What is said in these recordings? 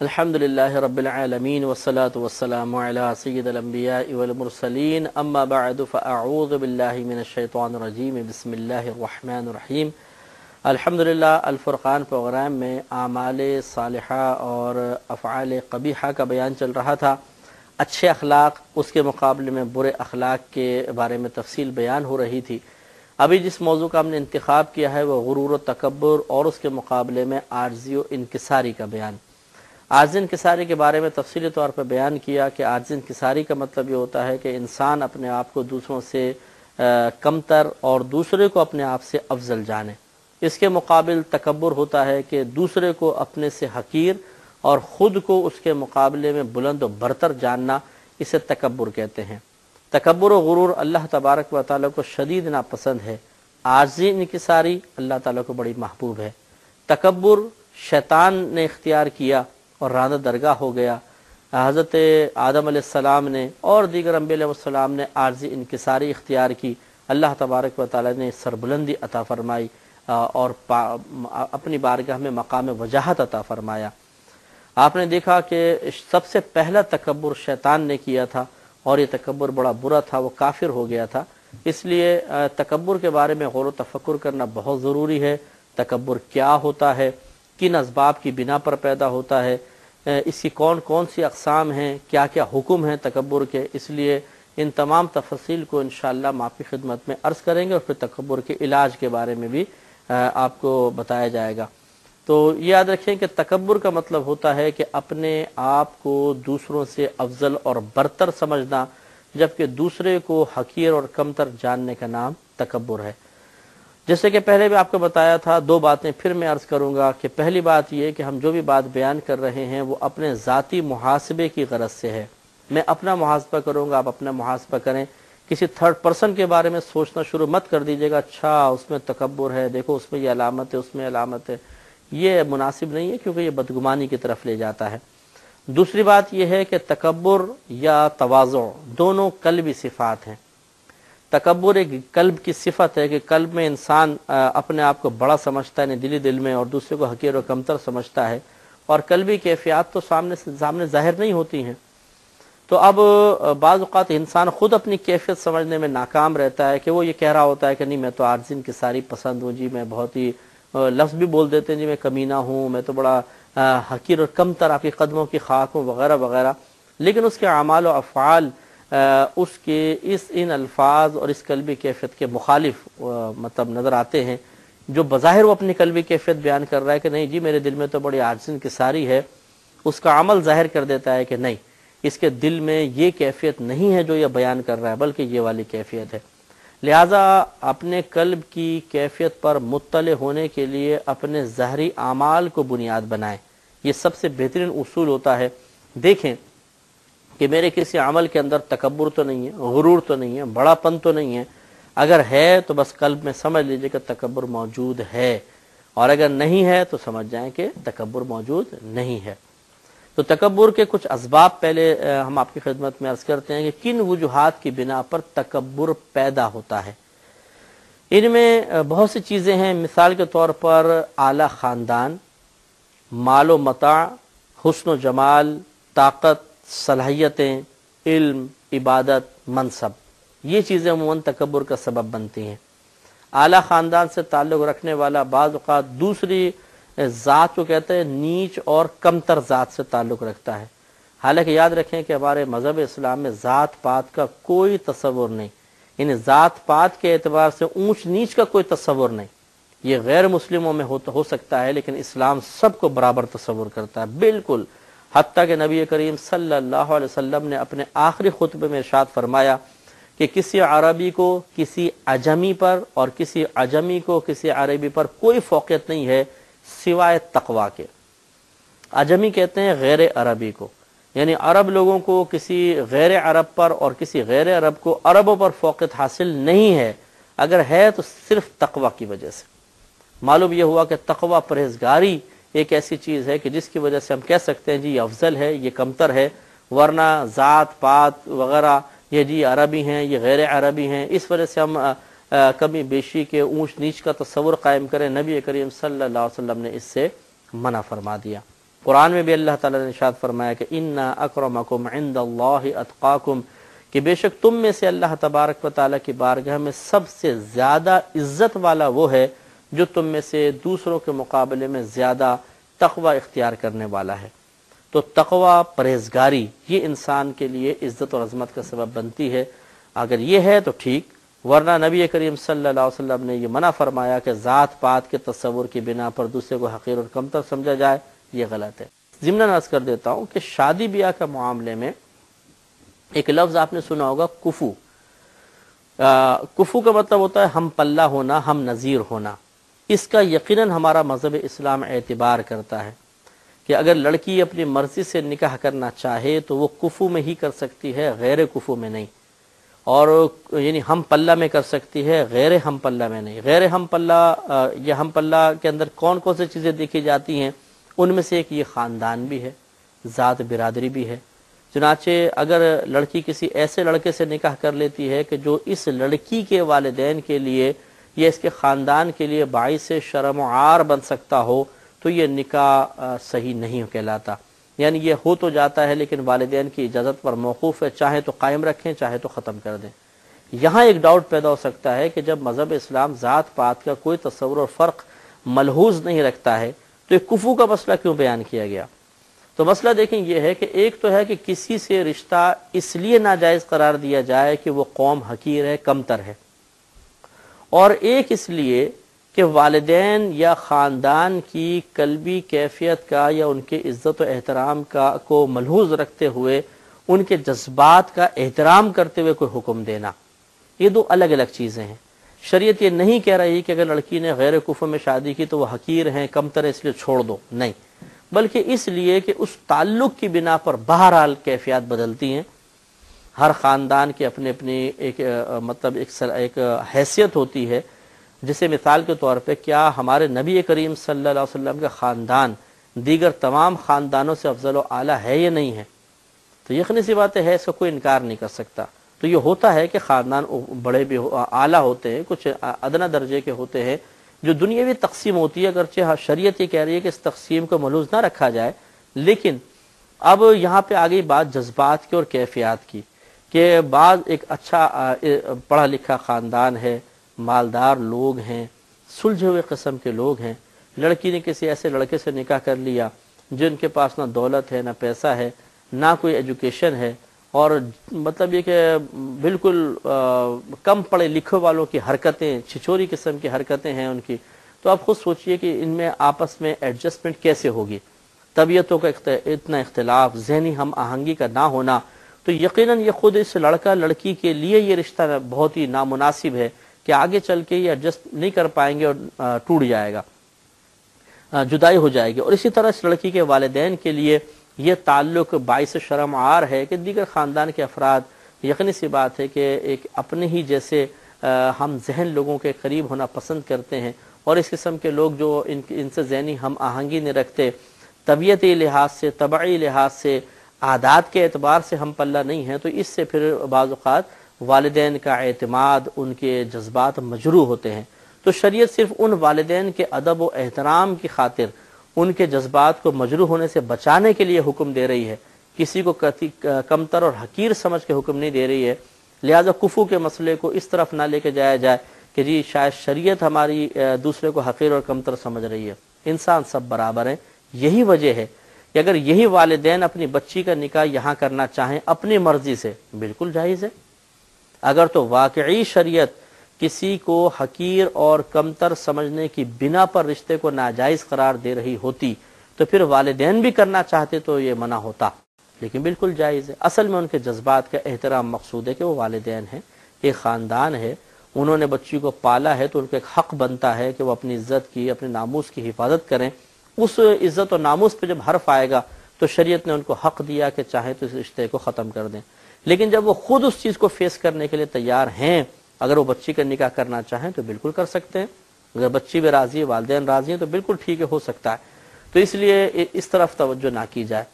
الحمدللہ رب العالمین والصلاة والسلام علی سید الانبیاء والمرسلین اما بعد فاعوذ باللہ من الشیطان الرجیم بسم اللہ الرحمن الرحیم۔ الحمدللہ الفرقان پروگرام میں اعمال صالحہ اور افعال قبیحہ کا بیان چل رہا تھا۔ اچھے اخلاق اس کے مقابلے میں برے اخلاق کے بارے میں تفصیل بیان ہو رہی تھی۔ ابھی جس موضوع کا ہم نے انتخاب کیا ہے وہ غرور و تکبر اور اس کے مقابلے میں عاجزی و انکساری کا بیان۔ عاجزی انکساری کے بارے میں تفصیلی طور پر بیان کیا کہ عاجزی انکساری کا مطلب یہ ہوتا ہے کہ انسان اپنے آپ کو دوسروں سے کمتر اور دوسرے کو اپنے آپ سے افضل جانے۔ اس کے مقابل تکبر ہوتا ہے کہ دوسرے کو اپنے سے حقیر اور خود کو اس کے مقابلے میں بلند و برتر جاننا، اسے تکبر کہتے ہیں۔ تکبر و غرور اللہ تبارک و تعالیٰ کو شدید ناپسند ہے۔ عاجزی انکساری اللہ تعالیٰ کو بڑی محبوب ہے۔ تکبر شیطان نے اختیار کیا اور راندہ درگاہ ہو گیا۔ حضرت آدم علیہ السلام نے اور دیگر انبیاء علیہ السلام نے عاجزی انکساری اختیار کی۔ اللہ تبارک و تعالیٰ نے سربلندی عطا فرمائی اور اپنی بارگاہ میں مقام وجاہت عطا فرمایا۔ آپ نے دیکھا کہ سب سے پہلا تکبر شیطان نے کیا تھا اور یہ تکبر بڑا برا تھا، وہ کافر ہو گیا تھا۔ اس لیے تکبر کے بارے میں غور و تفکر کرنا بہت ضروری ہے۔ تکبر کیا ہوتا ہے، کن اسباب کی بنا پر پیدا ہوتا ہے، اس کی کون کون سی اقسام ہیں، کیا کیا حکم ہیں تکبر کے۔ اس لیے ان تمام تفاصیل کو انشاءاللہ ہم آپ کی خدمت میں عرض کریں گے اور پھر تکبر کے علاج کے بارے میں بھی آپ کو بتایا جائے گا۔ تو یاد رکھیں کہ تکبر کا مطلب ہوتا ہے کہ اپنے آپ کو دوسروں سے افضل اور برتر سمجھنا، جبکہ دوسرے کو حقیر اور کمتر جاننے کا نام تکبر ہے۔ جیسے کہ پہلے بھی آپ کو بتایا تھا، دو باتیں پھر میں عرض کروں گا کہ پہلی بات یہ کہ ہم جو بھی بات بیان کر رہے ہیں وہ اپنے ذاتی محاسبے کی غرض سے ہے۔ میں اپنا محاسبہ کروں گا، آپ اپنا محاسبہ کریں۔ کسی تھرڈ پرسن کے بارے میں سوچنا شروع مت کر دیجیے گا، اچھا اس میں تکبر ہے، دیکھو اس میں یہ علامت ہے، اس میں علامت ہے۔ یہ مناسب نہیں ہے کیونکہ یہ بدگمانی کی طرف لے جاتا ہے۔ دوسری بات یہ ہے کہ تکبر یا تواضع دونوں قلبی صفات ہیں۔ تکبر ایک قلب کی صفت ہے کہ قلب میں انسان اپنے آپ کو بڑا سمجھتا ہے، دلی دل میں، اور دوسرے کو حقیر و کمتر سمجھتا ہے، اور قلبی کیفیات تو سامنے ظاہر نہیں ہوتی ہیں۔ تو اب بعض اوقات انسان خود اپنی کیفیت سمجھنے میں ناکام رہتا ہے کہ وہ یہ کہہ رہا ہوتا ہے کہ نہیں میں تو عاجزی انکساری پسند ہوں جی، میں بہت ہی لفظ بھی بول دیتے ہیں جی میں کمینہ ہوں، میں تو بڑا حقیر اور کمتر آپ کے قدموں کی خاک ہوں وغیرہ وغیرہ، لیکن اس کے اعمال و افعال اس کے ان الفاظ اور اس قلبی کیفیت کے مخالف مطلب نظر آتے ہیں۔ جو بظاہر وہ اپنی قلبی کیفیت بیان کر رہا ہے کہ نہیں جی میرے دل میں تو بڑی عاجزی انکساری ہے، اس کا عمل ظاہر کر دیتا ہے کہ نہیں اس کے دل میں یہ کیفیت نہیں ہے جو یہ بیان کر رہا ہے، بلکہ یہ والی کیفیت ہے۔ لہٰذا اپنے قلب کی کیفیت پر مطلع ہونے کے لیے اپنے ظاہری اعمال کو بنیاد بنائیں، یہ سب سے بہترین اصول ہوتا ہے۔ دیکھیں کہ میرے کسی عمل کے اندر تکبر تو نہیں ہے، غرور تو نہیں ہے، بڑا پن تو نہیں ہے۔ اگر ہے تو بس قلب میں سمجھ لیجئے کہ تکبر موجود ہے، اور اگر نہیں ہے تو سمجھ جائیں کہ تکبر موجود نہیں ہے۔ تو تکبر کے کچھ اسباب پہلے ہم آپ کی خدمت میں عرض کرتے ہیں کہ کن وجوہات کی بنا پر تکبر پیدا ہوتا ہے۔ ان میں بہت سی چیزیں ہیں، مثال کے طور پر اعلیٰ خاندان، مال و متاع، حسن و جمال، طاقت، صلاحیتیں، علم، عبادت، منصب، یہ چیزیں عموماً تکبر کا سبب بنتی ہیں۔ اعلیٰ خاندان سے تعلق رکھنے والا بعض اوقات دوسری ذات کو کہتے ہیں نیچ اور کمتر ذات سے تعلق رکھتا ہے، حالانکہ یاد رکھیں کہ ہمارے مذہب اسلام میں ذات پات کا کوئی تصور نہیں، یعنی ذات پات کے اعتبار سے اونچ نیچ کا کوئی تصور نہیں۔ یہ غیر مسلموں میں ہو سکتا ہے، لیکن اسلام سب کو برابر تصور کرتا ہے بالکل۔ حتیٰ کہ نبی کریم صلی اللہ علیہ وسلم نے اپنے آخری خطبے میں ارشاد فرمایا کہ کسی عربی کو کسی عجمی پر اور کسی عجمی کو کسی عربی پر کوئی فوقیت نہیں ہے سوائے تقوی کے۔ عجمی کہتے ہیں غیر عربی کو، یعنی عرب لوگوں کو کسی غیر عرب پر اور کسی غیر عرب کو عربوں پر فوقیت حاصل نہیں ہے، اگر ہے تو صرف تقوی کی وجہ سے۔ معلوم یہ ہوا کہ تقوی پرہیزگاری ایک ایسی چیز ہے کہ جس کی وجہ سے ہم کہہ سکتے ہیں جی یہ افضل ہے، یہ کمتر ہے، ورنہ ذات پات وغیرہ یہ جی عربی ہیں یہ غیر عربی ہیں، اس وجہ سے ہم کمی بیشی کے اونچ نیچ کا تصور قائم کریں، نبی کریم صلی اللہ علیہ وسلم نے اس سے منع فرما دیا۔ قرآن میں بھی اللہ تعالیٰ نے ارشاد فرمایا کہ انا اکرمکم عند اللہ اتقاکم، کہ بے شک تم میں سے اللہ تبارک و تعالیٰ کی بارگاہ میں سب سے زیادہ عزت والا وہ ہے جو تم میں سے دوسروں کے مقابلے میں زیادہ تقوی اختیار کرنے والا ہے۔ تو تقوی، پرہیزگاری، یہ انسان کے لیے عزت اور عظمت کا سبب بنتی ہے۔ اگر یہ ہے تو ٹھیک، ورنہ نبی کریم صلی اللہ علیہ وسلم نے یہ منع فرمایا کہ ذات پات کے تصور کی بنا پر دوسرے کو حقیر اور کمتر سمجھا جائے، یہ غلط ہے۔ ضمناً عرض کر دیتا ہوں کہ شادی بیاہ کا معاملے میں ایک لفظ آپ نے سنا ہوگا، کفو۔ کفو کا مطلب ہوتا ہے ہم پلہ ہونا، ہم نظیر ہونا۔ اس کا یقیناً ہمارا مذہب اسلام اعتبار کرتا ہے کہ اگر لڑکی اپنی مرضی سے نکاح کرنا چاہے تو وہ کفو میں ہی کر سکتی ہے، غیر کفو میں نہیں، اور یعنی ہم پلہ میں کر سکتی ہے، غیر ہم پلہ میں نہیں۔ غیر ہم پلہ یا ہم پلہ کے اندر کون کون سی چیزیں دیکھی جاتی ہیں؟ ان میں سے ایک یہ خاندان بھی ہے، ذات برادری بھی ہے۔ چنانچہ اگر لڑکی کسی ایسے لڑکے سے نکاح کر لیتی ہے کہ جو اس لڑکی کے والدین کے لیے یا اس کے خاندان کے لیے باعث شرم و عار بن سکتا ہو، تو یہ نکاح صحیح نہیں کہلاتا۔ یعنی یہ ہو تو جاتا ہے لیکن والدین کی اجازت پر موقوف ہے، چاہے تو قائم رکھیں چاہے تو ختم کر دیں۔ یہاں ایک ڈاؤٹ پیدا ہو سکتا ہے کہ جب مذہب اسلام ذات پات کا کوئی تصور اور فرق ملحوظ نہیں رکھتا ہے تو ایک کفو کا مسئلہ کیوں بیان کیا گیا؟ تو مسئلہ دیکھیں یہ ہے کہ ایک تو ہے کہ کسی سے رشتہ اس لیے ناجائز قرار دیا جائے کہ وہ قوم حقیر ہے، کمتر ہے، اور ایک اس لیے کہ والدین یا خاندان کی قلبی کیفیت کا یا ان کے عزت و احترام کا کو ملحوظ رکھتے ہوئے ان کے جذبات کا احترام کرتے ہوئے کوئی حکم دینا، یہ دو الگ الگ چیزیں ہیں۔ شریعت یہ نہیں کہہ رہی کہ اگر لڑکی نے غیر کفو میں شادی کی تو وہ حقیر ہیں، کمتر ہے، اس لیے چھوڑ دو، نہیں، بلکہ اس لیے کہ اس تعلق کی بنا پر بہرحال کیفیات بدلتی ہیں۔ ہر خاندان کی اپنی اپنی ایک مطلب ایک حیثیت ہوتی ہے، جسے مثال کے طور پہ کیا ہمارے نبی کریم صلی اللہ علیہ وسلم کا خاندان دیگر تمام خاندانوں سے افضل و اعلیٰ ہے یا نہیں ہے؟ تو یقینی سی بات ہے، اس کا کوئی انکار نہیں کر سکتا۔ تو یہ ہوتا ہے کہ خاندان بڑے بھی اعلیٰ ہوتے ہیں، کچھ ادنا درجے کے ہوتے ہیں، جو دنیاوی تقسیم ہوتی ہے، اگرچہ شریعت یہ کہہ رہی ہے کہ اس تقسیم کو ملحوظ نہ رکھا جائے، لیکن اب یہاں پہ آگئی بات جذبات کی اور کیفیات کی، کہ بعض ایک اچھا پڑھا لکھا خاندان ہے، مالدار لوگ ہیں، سلجھے ہوئے قسم کے لوگ ہیں، لڑکی نے کسی ایسے لڑکے سے نکاح کر لیا جن کے پاس نہ دولت ہے، نہ پیسہ ہے، نہ کوئی ایجوکیشن ہے، اور مطلب یہ کہ بالکل کم پڑھے لکھے والوں کی حرکتیں، چھچوری قسم کی حرکتیں ہیں ان کی، تو آپ خود سوچئے کہ ان میں آپس میں ایڈجسٹمنٹ کیسے ہوگی؟ طبیعتوں کا اتنا اختلاف، ذہنی ہم آہنگی کا نہ ہونا، تو یقیناً یہ خود اس لڑکا لڑکی کے لیے یہ رشتہ بہت ہی نامناسب ہے کہ آگے چل کے یہ ایڈجسٹ نہیں کر پائیں گے اور ٹوٹ جائے گا، جدائی ہو جائے گی۔ اور اسی طرح اس لڑکی کے والدین کے لیے یہ تعلق باعث شرم عار ہے کہ دیگر خاندان کے افراد، یقینی سی بات ہے کہ ایک اپنے ہی جیسے ہم ذہن لوگوں کے قریب ہونا پسند کرتے ہیں، اور اس قسم کے لوگ جو ان سے ذہنی ہم آہنگی نہیں رکھتے، طبیعتی لحاظ سے، طبعی لحاظ سے، عادات کے اعتبار سے ہم پلہ نہیں ہیں، تو اس سے پھر بعض اوقات والدین کا اعتماد، ان کے جذبات مجروح ہوتے ہیں۔ تو شریعت صرف ان والدین کے ادب و احترام کی خاطر ان کے جذبات کو مجروح ہونے سے بچانے کے لیے حکم دے رہی ہے، کسی کو کمتر اور حقیر سمجھ کے حکم نہیں دے رہی ہے۔ لہذا کفو کے مسئلے کو اس طرف نہ لے کے جایا جائے کہ جی شاید شریعت ہماری دوسرے کو حقیر اور کمتر سمجھ رہی ہے۔ انسان سب برابر ہیں۔ یہی وجہ ہے کہ اگر یہی والدین اپنی بچی کا نکاح یہاں کرنا چاہیں اپنی مرضی سے، بالکل جائز ہے۔ اگر تو واقعی شریعت کسی کو حقیر اور کمتر سمجھنے کی بنا پر رشتے کو ناجائز قرار دے رہی ہوتی تو پھر والدین بھی کرنا چاہتے تو یہ منع ہوتا، لیکن بالکل جائز ہے۔ اصل میں ان کے جذبات کا احترام مقصود ہے کہ وہ والدین ہیں، ایک خاندان ہے، انہوں نے بچی کو پالا ہے تو ان کا ایک حق بنتا ہے کہ وہ اپنی عزت کی، اپنے ناموس کی حفاظت کریں۔ اس عزت و ناموس پہ جب حرف آئے گا تو شریعت نے ان کو حق دیا کہ چاہے تو اس رشتے کو ختم کر دیں، لیکن جب وہ خود اس چیز کو فیس کرنے کے لیے تیار ہیں، اگر وہ بچی کا نکاح کرنا چاہیں تو بالکل کر سکتے ہیں، اگر بچی بھی راضی ہے، والدین راضی ہیں تو بالکل ٹھیک ہے، ہو سکتا ہے۔ تو اس لیے اس طرف توجہ نہ کی جائے۔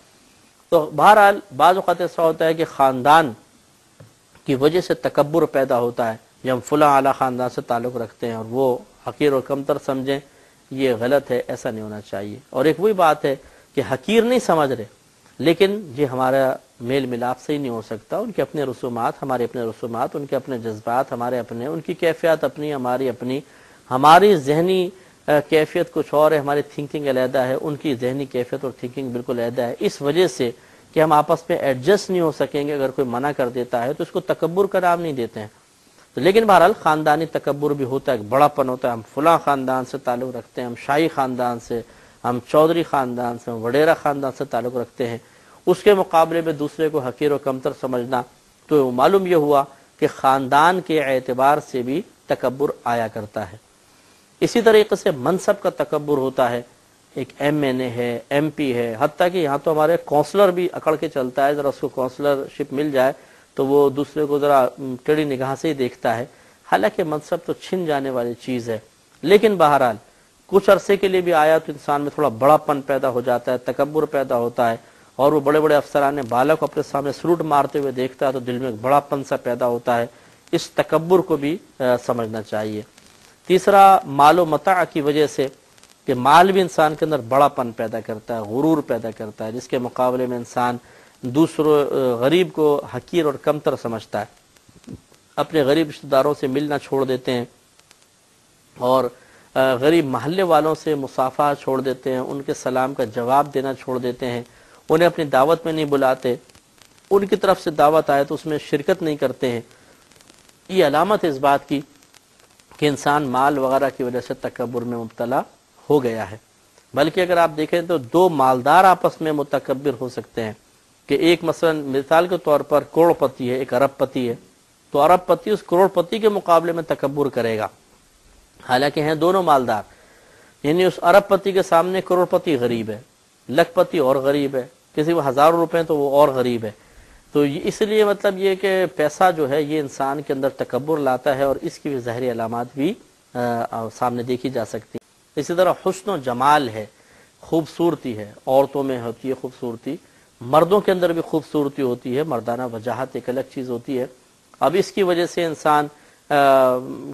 تو بہرحال بعض اوقات ایسا ہوتا ہے کہ خاندان کی وجہ سے تکبر پیدا ہوتا ہے، یہ ہم فلاں اعلیٰ خاندان سے تعلق رکھتے ہیں اور وہ حقیر اور کمتر سمجھیں، یہ غلط ہے، ایسا نہیں ہونا چاہیے۔ اور ایک وہی بات ہے کہ حقیر نہیں سمجھ رہے، لیکن یہ ہمارا میل ملاپ سے ہی نہیں ہو سکتا، ان کے اپنے رسومات، ہمارے اپنے رسومات، ان کے اپنے جذبات، ہمارے اپنے، ان کی کیفیات اپنی، ہماری اپنی، ہماری ذہنی کیفیت کچھ اور ہے، ہماری تھنکنگ علیحدہ ہے، ان کی ذہنی کیفیت اور تھنکنگ بالکل علیحدہ ہے، اس وجہ سے کہ ہم آپس میں ایڈجسٹ نہیں ہو سکیں گے۔ اگر کوئی منع کر دیتا ہے تو اس کو تکبر کا نام نہیں دیتے ہیں، تو لیکن بہرحال خاندانی تکبر بھی ہوتا ہے، ایک بڑا پن ہوتا ہے، ہم فلاں خاندان سے تعلق رکھتے ہیں، ہم شاہی خاندان سے، ہم چودھری خاندان سے، ہم وڈیرا خاندان سے تعلق رکھتے ہیں، اس کے مقابلے میں دوسرے کو حقیر و کمتر سمجھنا، تو معلوم یہ ہوا کہ خاندان کے اعتبار سے بھی تکبر آیا کرتا ہے۔ اسی طریقے سے منصب کا تکبر ہوتا ہے، ایک ایم این اے ہے، ایم پی ہے، حتیٰ کہ یہاں تو ہمارے کونسلر بھی اکڑ کے چلتا ہے، ذرا اس کو کونسلرشپ مل جائے تو وہ دوسرے کو ذرا ٹیڑھی نگاہ سے ہی دیکھتا ہے، حالانکہ منصب تو چھن جانے والی چیز ہے۔ لیکن بہرحال کچھ عرصے کے لیے بھی آیا تو انسان میں تھوڑا بڑا پن پیدا ہو جاتا ہے، تکبر پیدا ہوتا ہے، اور وہ بڑے بڑے افسران بالا کو اپنے سامنے سلوٹ مارتے ہوئے دیکھتا ہے تو دل میں ایک بڑا پن سا پیدا ہوتا ہے، اس تکبر کو بھی سمجھنا چاہیے۔ تیسرا، مال و متاع کی وجہ سے، کہ مال بھی انسان کے اندر بڑا پن پیدا کرتا ہے، غرور پیدا کرتا ہے، جس کے مقابلے میں انسان دوسروں غریب کو حقیر اور کمتر سمجھتا ہے، اپنے غریب رشتہ داروں سے ملنا چھوڑ دیتے ہیں، اور غریب محلے والوں سے مصافحہ چھوڑ دیتے ہیں، ان کے سلام کا جواب دینا چھوڑ دیتے ہیں، انہیں اپنی دعوت میں نہیں بلاتے، ان کی طرف سے دعوت آئے تو اس میں شرکت نہیں کرتے ہیں۔ یہ علامت ہے اس بات کی کہ انسان مال وغیرہ کی وجہ سے تکبر میں مبتلا ہو گیا ہے۔ بلکہ اگر آپ دیکھیں تو دو مالدار آپس میں متکبر ہو سکتے ہیں، کہ ایک مثلا مثال کے طور پر کروڑ پتی ہے، ایک ارب پتی ہے، تو ارب پتی اس کروڑ پتی کے مقابلے میں تکبر کرے گا، حالانکہ ہیں دونوں مالدار، یعنی اس ارب پتی کے سامنے کروڑ پتی غریب ہے، لکھ پتی اور غریب ہے، کسی کو ہزاروں روپے تو وہ اور غریب ہے۔ تو اس لیے مطلب یہ کہ پیسہ جو ہے یہ انسان کے اندر تکبر لاتا ہے، اور اس کی بھی ظاہری علامات بھی سامنے دیکھی جا سکتی ہیں۔ اسی طرح حسن و جمال ہے، خوبصورتی ہے، عورتوں میں ہوتی ہے خوبصورتی، مردوں کے اندر بھی خوبصورتی ہوتی ہے، مردانہ وجاہت ایک الگ چیز ہوتی ہے۔ اب اس کی وجہ سے انسان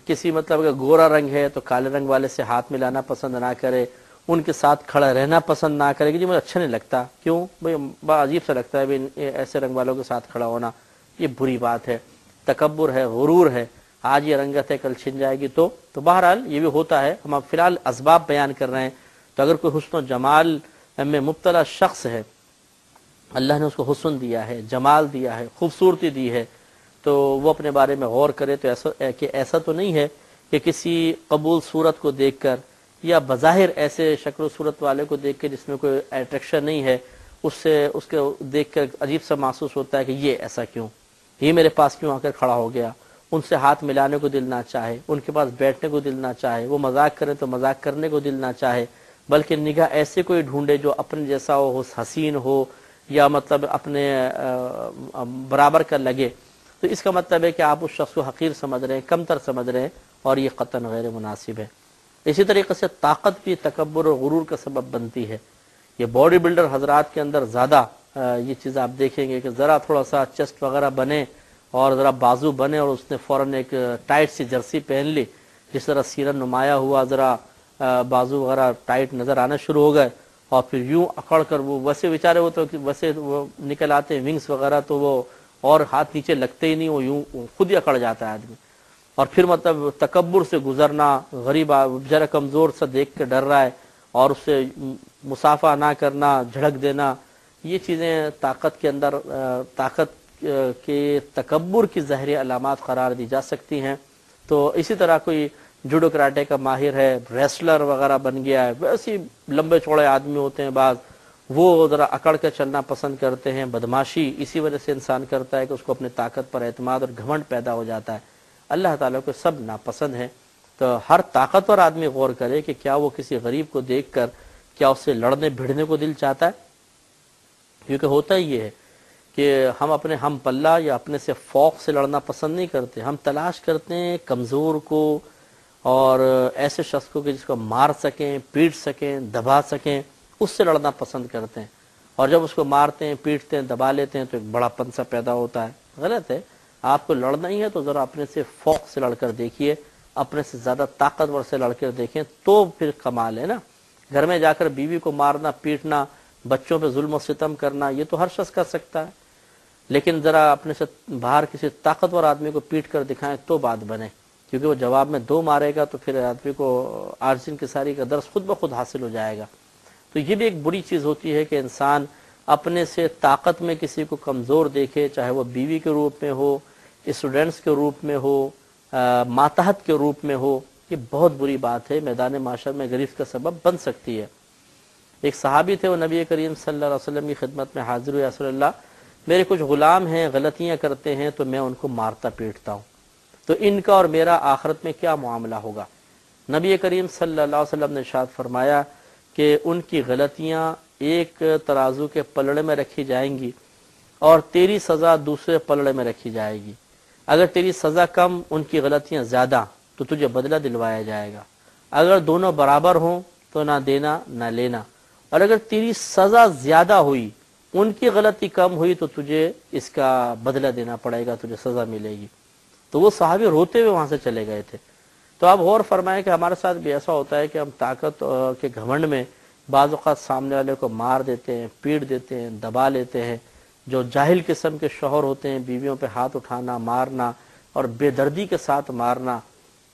کسی مطلب اگر گورا رنگ ہے تو کالے رنگ والے سے ہاتھ ملانا پسند نہ کرے، ان کے ساتھ کھڑا رہنا پسند نہ کرے کہ جی مجھے اچھا نہیں لگتا، کیوں بھئی بڑا عجیب سا لگتا ہے بھئی ایسے رنگ والوں کے ساتھ کھڑا ہونا، یہ بری بات ہے، تکبر ہے، غرور ہے، آج یہ رنگت ہے کل چھن جائے گی۔ تو بہرحال یہ بھی ہوتا ہے، ہم اب فی الحال اسباب بیان کر رہے ہیں۔ تو اگر کوئی حسن و جمال میں مبتلا شخص ہے، اللہ نے اس کو حسن دیا ہے، جمال دیا ہے، خوبصورتی دی ہے، تو وہ اپنے بارے میں غور کرے تو ایسا تو نہیں ہے کہ کسی قبول صورت کو دیکھ کر یا بظاہر ایسے شکل و صورت والے کو دیکھ کے جس میں کوئی اٹریکشن نہیں ہے، اس کے دیکھ کر عجیب سا محسوس ہوتا ہے کہ یہ ایسا کیوں، یہ میرے پاس کیوں آ کر کھڑا ہو گیا، ان سے ہاتھ ملانے کو دل نہ چاہے، ان کے پاس بیٹھنے کو دل نہ چاہے، وہ مذاق کریں تو مذاق کرنے کو دل نہ چاہے، بلکہ نگاہ ایسے کوئی ڈھونڈے جو اپنے جیسا ہو، حسین ہو، یا مطلب اپنے برابر کا لگے، تو اس کا مطلب ہے کہ آپ اس شخص کو حقیر سمجھ رہے ہیں، کمتر سمجھ رہے ہیں، اور یہ قطعاً غیر مناسب ہے۔ اسی طریقے سے طاقت بھی تکبر اور غرور کا سبب بنتی ہے۔ یہ باڈی بلڈر حضرات کے اندر زیادہ یہ چیز آپ دیکھیں گے کہ ذرا تھوڑا سا چیسٹ وغیرہ بنے اور ذرا بازو بنے اور اس نے فوراً ایک ٹائٹ سی جرسی پہن لی، جس طرح سیرن نمایاں ہوا، ذرا بازو وغیرہ ٹائٹ نظر آنا شروع ہو گئے، اور پھر یوں اکڑ کر وہ ویسے بیچارے وہ تو ویسے وہ نکل آتے ہیں ونگس وغیرہ، تو وہ اور ہاتھ نیچے لگتے ہی نہیں، وہ یوں خود ہی اکڑ جاتا ہے آدمی، اور پھر مطلب تکبر سے گزرنا، غریب ذرا کمزور سا دیکھ کے ڈر رہا ہے اور اس سے مصافحہ نہ کرنا، جھڑک دینا، یہ چیزیں طاقت کے اندر طاقت کے تکبر کی ظاہری علامات قرار دی جا سکتی ہیں۔ تو اسی طرح کوئی جوڈو کراٹے کا ماہر ہے، ریسلر وغیرہ بن گیا ہے، ویسے لمبے چوڑے آدمی ہوتے ہیں بعض، وہ ذرا اکڑ کے چلنا پسند کرتے ہیں، بدماشی اسی وجہ سے انسان کرتا ہے کہ اس کو اپنے طاقت پر اعتماد اور گھمنڈ پیدا ہو جاتا ہے۔ اللہ تعالیٰ کو سب ناپسند ہیں، تو ہر طاقتور آدمی غور کرے کہ کیا وہ کسی غریب کو دیکھ کر کیا اس سے لڑنے بھیڑنے کو دل چاہتا ہے، کیونکہ ہوتا ہی یہ ہے کہ ہم اپنے ہم پلہ یا اپنے سے فوق سے لڑنا پسند نہیں کرتے، ہم تلاش کرتے ہیں کمزور کو اور ایسے شخص کو کہ جس کو مار سکیں، پیٹ سکیں، دبا سکیں، اس سے لڑنا پسند کرتے ہیں، اور جب اس کو مارتے ہیں، پیٹتے ہیں، دبا لیتے ہیں تو ایک بڑا پن سا پیدا ہوتا ہے۔ غلط ہے، آپ کو لڑنا ہی ہے تو ذرا اپنے سے فوق سے لڑ کر دیکھیے، اپنے سے زیادہ طاقتور سے لڑ کر دیکھیں، تو پھر کمال ہے نا۔ گھر میں جا کر بیوی کو مارنا پیٹنا بچوں پہ ظلم و ستم کرنا یہ تو ہر شخص کر سکتا ہے، لیکن ذرا اپنے سے باہر کسی طاقتور آدمی کو پیٹ کر دکھائیں تو بات بنے، کیونکہ وہ جواب میں 2 مارے گا تو پھر آدمی کو عاجزی انکساری کا درس خود بخود حاصل ہو جائے گا۔ تو یہ بھی ایک بری چیز ہوتی ہے کہ انسان اپنے سے طاقت میں کسی کو کمزور دیکھے، چاہے وہ بیوی کے روپ میں ہو، اسٹوڈنٹس کے روپ میں ہو، ماتحت کے روپ میں ہو۔ یہ بہت بری بات ہے، میدان معاشر میں گریز کا سبب بن سکتی ہے۔ ایک صحابی تھے، وہ نبی کریم صلی اللہ علیہ وسلم کی خدمت میں حاضر ہوئے، یا رسول اللہ میرے کچھ غلام ہیں غلطیاں کرتے ہیں تو میں ان کو مارتا پیٹتا ہوں، تو ان کا اور میرا آخرت میں کیا معاملہ ہوگا؟ نبی کریم صلی اللہ علیہ وسلم نے ارشاد فرمایا کہ ان کی غلطیاں ایک ترازو کے پلڑے میں رکھی جائیں گی اور تیری سزا دوسرے پلڑے میں رکھی جائے گی۔ اگر تیری سزا کم، ان کی غلطیاں زیادہ، تو تجھے بدلہ دلوایا جائے گا۔ اگر دونوں برابر ہوں تو نہ دینا نہ لینا، اور اگر تیری سزا زیادہ ہوئی، ان کی غلطی کم ہوئی، تو تجھے اس کا بدلہ دینا پڑے گا، تجھے سزا ملے گی۔ تو وہ صحابی روتے ہوئے وہاں سے چلے گئے تھے۔ تو آپ غور فرمائیں کہ ہمارے ساتھ بھی ایسا ہوتا ہے کہ ہم طاقت کے گھمنڈ میں بعض اوقات سامنے والے کو مار دیتے ہیں، پیٹ دیتے ہیں، دبا لیتے ہیں۔ جو جاہل قسم کے شوہر ہوتے ہیں، بیویوں پہ ہاتھ اٹھانا، مارنا اور بے دردی کے ساتھ مارنا،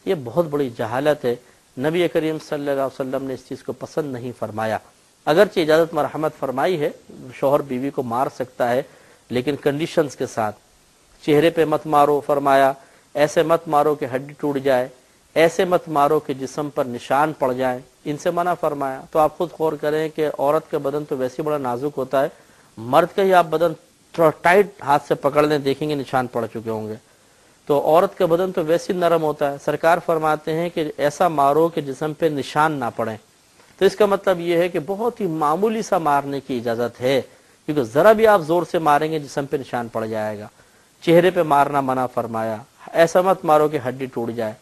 یہ بہت بڑی جہالت ہے۔ نبی کریم صلی اللہ علیہ وسلم نے اس چیز کو پسند نہیں فرمایا۔ اگرچہ اجازت مرحمت فرمائی ہے، شوہر بیوی کو مار سکتا ہے، لیکن کنڈیشنز کے ساتھ۔ چہرے پہ مت مارو فرمایا، ایسے مت مارو کہ ہڈی ٹوٹ جائے، ایسے مت مارو کہ جسم پر نشان پڑ جائیں، ان سے منع فرمایا۔ تو آپ خود غور کریں کہ عورت کا بدن تو ویسے بڑا نازک ہوتا ہے، مرد کا ہی آپ بدن تھوڑا ٹائٹ ہاتھ سے پکڑ لیں، دیکھیں گے نشان پڑ چکے ہوں گے۔ تو عورت کا بدن تو ویسے نرم ہوتا ہے، سرکار فرماتے ہیں کہ ایسا مارو کہ جسم پہ نشان نہ پڑیں۔ تو اس کا مطلب یہ ہے کہ بہت ہی معمولی سا مارنے کی اجازت ہے، کیونکہ ذرا بھی آپ زور سے ماریں گے جسم پہ نشان پڑ جائے گا۔ چہرے پہ مارنا منع فرمایا، ایسا مت مارو کہ ہڈی ٹوٹ جائے۔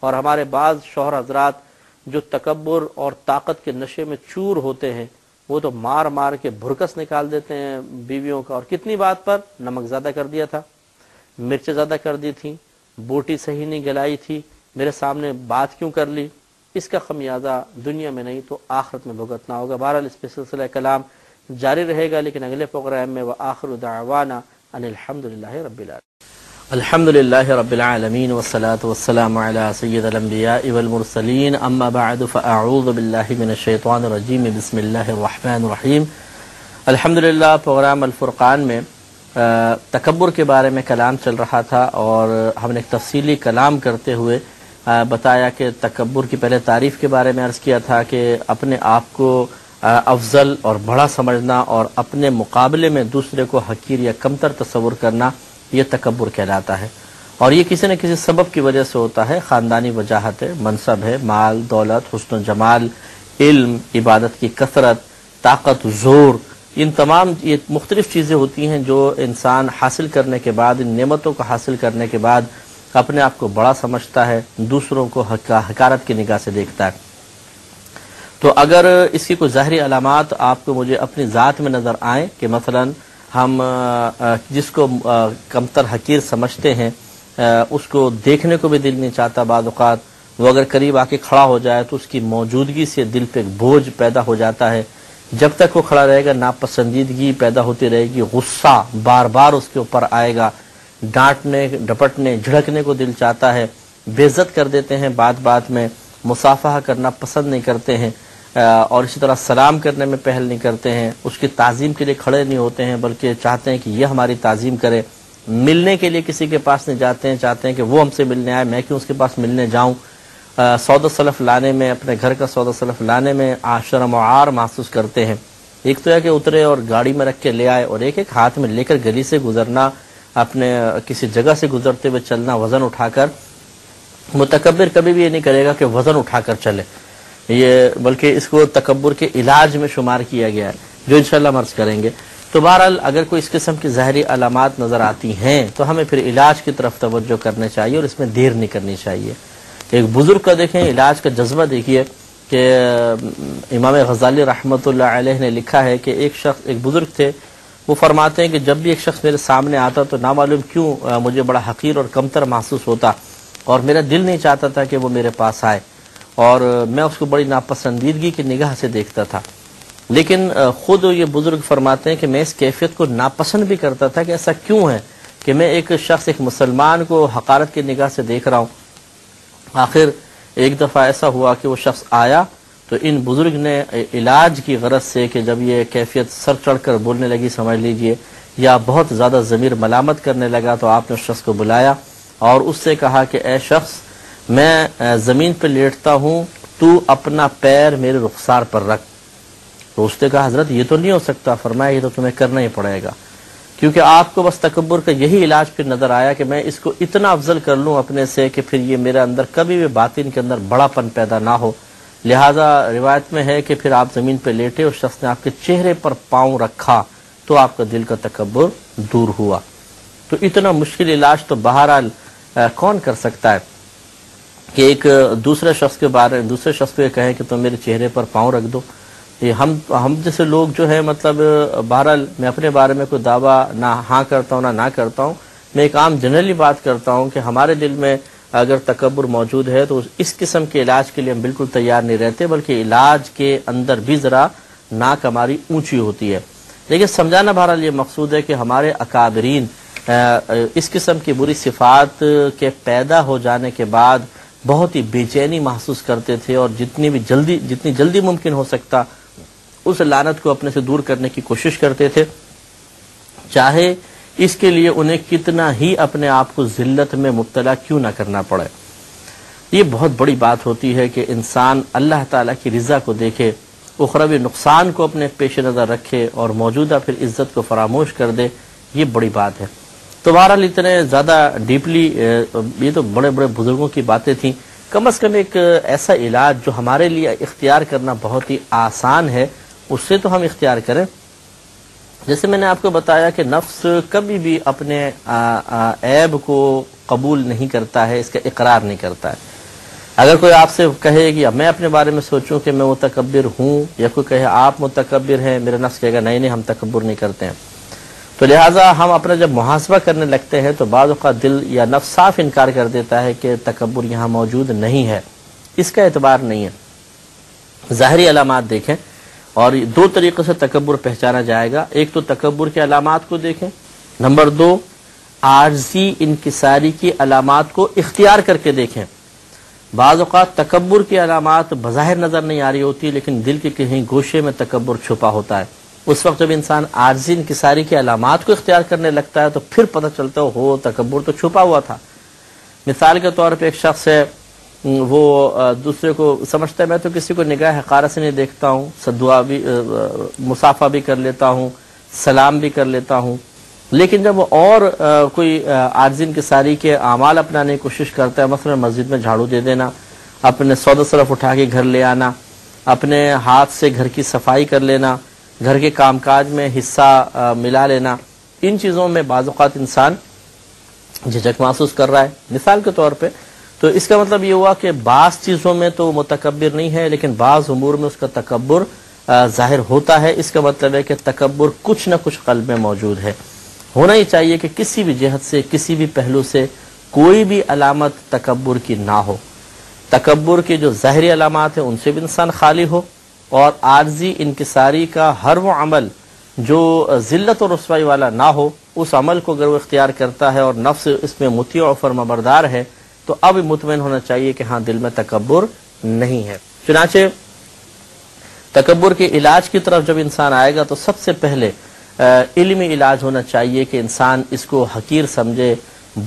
اور ہمارے بعض شوہر حضرات جو تکبر اور طاقت کے نشے میں چور ہوتے ہیں، وہ تو مار مار کے بھرکس نکال دیتے ہیں بیویوں کا، اور کتنی بات پر؟ نمک زیادہ کر دیا تھا، مرچ زیادہ کر دی تھی، بوٹی صحیح نہیں گلائی تھی، میرے سامنے بات کیوں کر لی؟ اس کا خمیازہ دنیا میں نہیں تو آخرت میں بھگتنا ہوگا۔ بہرحال اس پہ سلسلہ کلام جاری رہے گا، لیکن اگلے پروگرام میں وآخر دعوانا ان الحمدللہ رب العالمین۔ الحمدللہ رب العالمین والصلاة والسلام علی سید الانبیاء والمرسلین، اما بعد فاعوذ باللہ من الشیطان الرجیم، بسم اللہ الرحمن الرحیم۔ الحمدللہ پروگرام الفرقان میں تکبر کے بارے میں کلام چل رہا تھا، اور ہم نے ایک تفصیلی کلام کرتے ہوئے بتایا کہ تکبر کی پہلے تعریف کے بارے میں عرض کیا تھا کہ اپنے آپ کو افضل اور بڑا سمجھنا اور اپنے مقابلے میں دوسرے کو حقیر یا کمتر تصور کرنا، یہ تکبر کہلاتا ہے، اور یہ کسی نہ کسی سبب کی وجہ سے ہوتا ہے۔ خاندانی وجاہت ہے، منصب ہے، مال دولت، حسن و جمال، علم، عبادت کی کثرت، طاقت، زور، ان تمام یہ مختلف چیزیں ہوتی ہیں جو انسان حاصل کرنے کے بعد، ان نعمتوں کو حاصل کرنے کے بعد اپنے آپ کو بڑا سمجھتا ہے، دوسروں کو حقارت کی نگاہ سے دیکھتا ہے۔ تو اگر اس کی کوئی ظاہری علامات آپ کو مجھے اپنی ذات میں نظر آئیں کہ مثلا ہم جس کو کمتر حقیر سمجھتے ہیں اس کو دیکھنے کو بھی دل نہیں چاہتا، بعض اوقات وہ اگر قریب آ کے کھڑا ہو جائے تو اس کی موجودگی سے دل پہ ایک بوجھ پیدا ہو جاتا ہے، جب تک وہ کھڑا رہے گا ناپسندیدگی پیدا ہوتی رہے گی، غصہ بار بار اس کے اوپر آئے گا، ڈانٹنے ڈپٹنے جھڑکنے کو دل چاہتا ہے، بے عزت کر دیتے ہیں، بات بات میں مصافحہ کرنا پسند نہیں کرتے ہیں، اور اسی طرح سلام کرنے میں پہل نہیں کرتے ہیں، اس کی تعظیم کے لیے کھڑے نہیں ہوتے ہیں بلکہ چاہتے ہیں کہ یہ ہماری تعظیم کرے، ملنے کے لیے کسی کے پاس نہیں جاتے ہیں، چاہتے ہیں کہ وہ ہم سے ملنے آئے، میں کیوں اس کے پاس ملنے جاؤں، سودا سلف لانے میں، اپنے گھر کا سودا سلف لانے میں شرم و عار محسوس کرتے ہیں۔ ایک تو ہے کہ اترے اور گاڑی میں رکھ کے لے آئے، اور ایک ہاتھ میں لے کر گلی سے گزرنا، اپنے کسی جگہ سے گزرتے ہوئے چلنا وزن اٹھا کر۔ متکبر کبھی بھی یہ نہیں کرے گا کہ وزن اٹھا کر چلے، یہ بلکہ اس کو تکبر کے علاج میں شمار کیا گیا ہے، جو انشاءاللہ عرض کریں گے۔ تو بہرحال اگر کوئی اس قسم کی ظاہری علامات نظر آتی ہیں تو ہمیں پھر علاج کی طرف توجہ کرنا چاہیے، اور اس میں دیر نہیں کرنی چاہیے۔ ایک بزرگ کا دیکھیں علاج کا جذبہ دیکھیے کہ امام غزالی رحمۃ اللہ علیہ نے لکھا ہے کہ ایک بزرگ تھے، وہ فرماتے ہیں کہ جب بھی ایک شخص میرے سامنے آتا تو نامعلوم کیوں مجھے بڑا حقیر اور کمتر محسوس ہوتا، اور میرا دل نہیں چاہتا تھا کہ وہ میرے پاس آئے، اور میں اس کو بڑی ناپسندیدگی کی نگاہ سے دیکھتا تھا۔ لیکن خود یہ بزرگ فرماتے ہیں کہ میں اس کیفیت کو ناپسند بھی کرتا تھا کہ ایسا کیوں ہے کہ میں ایک شخص ایک مسلمان کو حقارت کی نگاہ سے دیکھ رہا ہوں. آخر ایک دفعہ ایسا ہوا کہ وہ شخص آیا تو ان بزرگ نے علاج کی غرض سے کہ جب یہ کیفیت سر چڑھ کر بولنے لگی سمجھ لیجئے یا بہت زیادہ ضمیر ملامت کرنے لگا تو آپ نے اس شخص کو بلایا اور اس سے کہا کہ اے شخص میں زمین پہ لیٹتا ہوں تو اپنا پیر میرے رخسار پر رکھ. تو اس نے کہا حضرت یہ تو نہیں ہو سکتا. فرمایا یہ تو تمہیں کرنا ہی پڑے گا کیونکہ آپ کو بس تکبر کا یہی علاج پھر نظر آیا کہ میں اس کو اتنا افضل کر لوں اپنے سے کہ پھر یہ میرے اندر کبھی بھی باطن کے اندر بڑا پن پیدا نہ ہو. لہٰذا روایت میں ہے کہ پھر آپ زمین پہ لیٹے اس شخص نے آپ کے چہرے پر پاؤں رکھا تو آپ کا دل کا تکبر دور ہوا. تو اتنا مشکل علاج تو بہرحال کون کر سکتا ہے کہ ایک دوسرے شخص کو یہ کہیں کہ تم میرے چہرے پر پاؤں رکھ دو. یہ ہم جیسے لوگ جو ہے مطلب بہرحال میں اپنے بارے میں کوئی دعویٰ نہ ہاں کرتا ہوں نہ کرتا ہوں. میں ایک عام جنرلی بات کرتا ہوں کہ ہمارے دل میں اگر تکبر موجود ہے تو اس قسم کے علاج کے لیے ہم بالکل تیار نہیں رہتے بلکہ علاج کے اندر بھی ذرا ناک ہماری اونچی ہوتی ہے. لیکن سمجھانا بہرحال یہ مقصود ہے کہ ہمارے اکابرین اس قسم کی بری صفات کے پیدا ہو جانے کے بعد بہت ہی بے چینی محسوس کرتے تھے اور جتنی جلدی ممکن ہو سکتا اس لعنت کو اپنے سے دور کرنے کی کوشش کرتے تھے چاہے اس کے لیے انہیں کتنا ہی اپنے آپ کو ذلت میں مبتلا کیوں نہ کرنا پڑے. یہ بہت بڑی بات ہوتی ہے کہ انسان اللہ تعالیٰ کی رضا کو دیکھے اخروی نقصان کو اپنے پیش نظر رکھے اور موجودہ پھر عزت کو فراموش کر دے. یہ بڑی بات ہے. تو بہرحال اتنے زیادہ ڈیپلی یہ تو بڑے بڑے بزرگوں کی باتیں تھیں. کم از کم ایک ایسا علاج جو ہمارے لیے اختیار کرنا بہت ہی آسان ہے اس سے تو ہم اختیار کریں. جیسے میں نے آپ کو بتایا کہ نفس کبھی بھی اپنے عیب کو قبول نہیں کرتا ہے, اس کا اقرار نہیں کرتا ہے. اگر کوئی آپ سے کہے کہ میں اپنے بارے میں سوچوں کہ میں متکبر ہوں یا کوئی کہے آپ متکبر ہیں, میرا نفس کہے گا نہیں ہم تکبر نہیں کرتے ہیں. تو لہٰذا ہم اپنا جب محاسبہ کرنے لگتے ہیں تو بعض اوقات دل یا نفس صاف انکار کر دیتا ہے کہ تکبر یہاں موجود نہیں ہے, اس کا اعتبار نہیں ہے. ظاہری علامات دیکھیں اور دو طریقے سے تکبر پہچانا جائے گا. ایک تو تکبر کے علامات کو دیکھیں, نمبر دو عاجزی انکساری کی علامات کو اختیار کر کے دیکھیں. بعض اوقات تکبر کی علامات بظاہر نظر نہیں آ رہی ہوتی لیکن دل کے کہیں گوشے میں تکبر چھپا ہوتا ہے. اس وقت جب انسان عاجزی انکساری کی علامات کو اختیار کرنے لگتا ہے تو پھر پتہ چلتا ہے ہو تکبر تو چھپا ہوا تھا. مثال کے طور پہ ایک شخص ہے وہ دوسرے کو سمجھتا ہے میں تو کسی کو نگاہ حقارت سے نہیں دیکھتا ہوں, دعا بھی مصافحہ بھی کر لیتا ہوں, سلام بھی کر لیتا ہوں, لیکن جب وہ اور کوئی عاجزی انکساری کے اعمال اپنانے کی کوشش کرتا ہے, مثلا مسجد میں جھاڑو دے دینا, اپنے سودا صرف اٹھا کے گھر لے آنا, اپنے ہاتھ سے گھر کی صفائی کر لینا, گھر کے کام کاج میں حصہ ملا لینا, ان چیزوں میں بعض اوقات انسان جھجک محسوس کر رہا ہے مثال کے طور پہ. تو اس کا مطلب یہ ہوا کہ بعض چیزوں میں تو متکبر نہیں ہے لیکن بعض امور میں اس کا تکبر ظاہر ہوتا ہے. اس کا مطلب ہے کہ تکبر کچھ نہ کچھ قلب میں موجود ہے. ہونا ہی چاہیے کہ کسی بھی جہت سے کسی بھی پہلو سے کوئی بھی علامت تکبر کی نہ ہو. تکبر کی جو ظاہری علامات ہیں ان سے بھی انسان خالی ہو اور عاجزی انکساری کا ہر وہ عمل جو ذلت اور رسوائی والا نہ ہو اس عمل کو اگر وہ اختیار کرتا ہے اور نفس اس میں مطیع و فرمانبردار ہے تو اب مطمئن ہونا چاہیے کہ ہاں دل میں تکبر نہیں ہے. چنانچہ تکبر کے علاج کی طرف جب انسان آئے گا تو سب سے پہلے علمی علاج ہونا چاہیے کہ انسان اس کو حقیر سمجھے,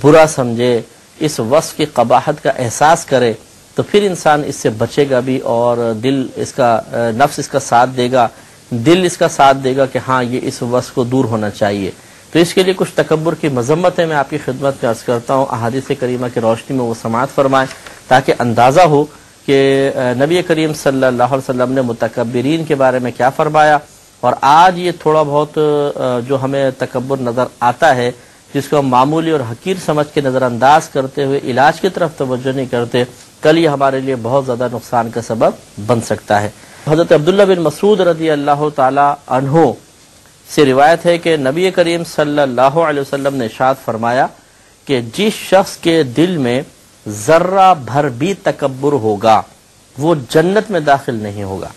برا سمجھے, اس وصف کی قباحت کا احساس کرے تو پھر انسان اس سے بچے گا بھی اور دل اس کا نفس اس کا ساتھ دے گا, دل اس کا ساتھ دے گا کہ ہاں یہ اس وصف کو دور ہونا چاہیے. تو اس کے لیے کچھ تکبر کی مذمت ہے میں آپ کی خدمت میں عرض کرتا ہوں. احادیث کریمہ کی روشنی میں وہ سماعت فرمائیں تاکہ اندازہ ہو کہ نبی کریم صلی اللہ علیہ وسلم نے متکبرین کے بارے میں کیا فرمایا. اور آج یہ تھوڑا بہت جو ہمیں تکبر نظر آتا ہے جس کو ہم معمولی اور حقیر سمجھ کے نظر انداز کرتے ہوئے علاج کی طرف توجہ نہیں کرتے, کل یہ ہمارے لیے بہت زیادہ نقصان کا سبب بن سکتا ہے. حضرت عبداللہ بن مسعود رضی اللہ تعالی عنہ سے روایت ہے کہ نبی کریم صلی اللہ علیہ وسلم نے ارشاد فرمایا کہ جس شخص کے دل میں ذرہ بھر بھی تکبر ہوگا وہ جنت میں داخل نہیں ہوگا.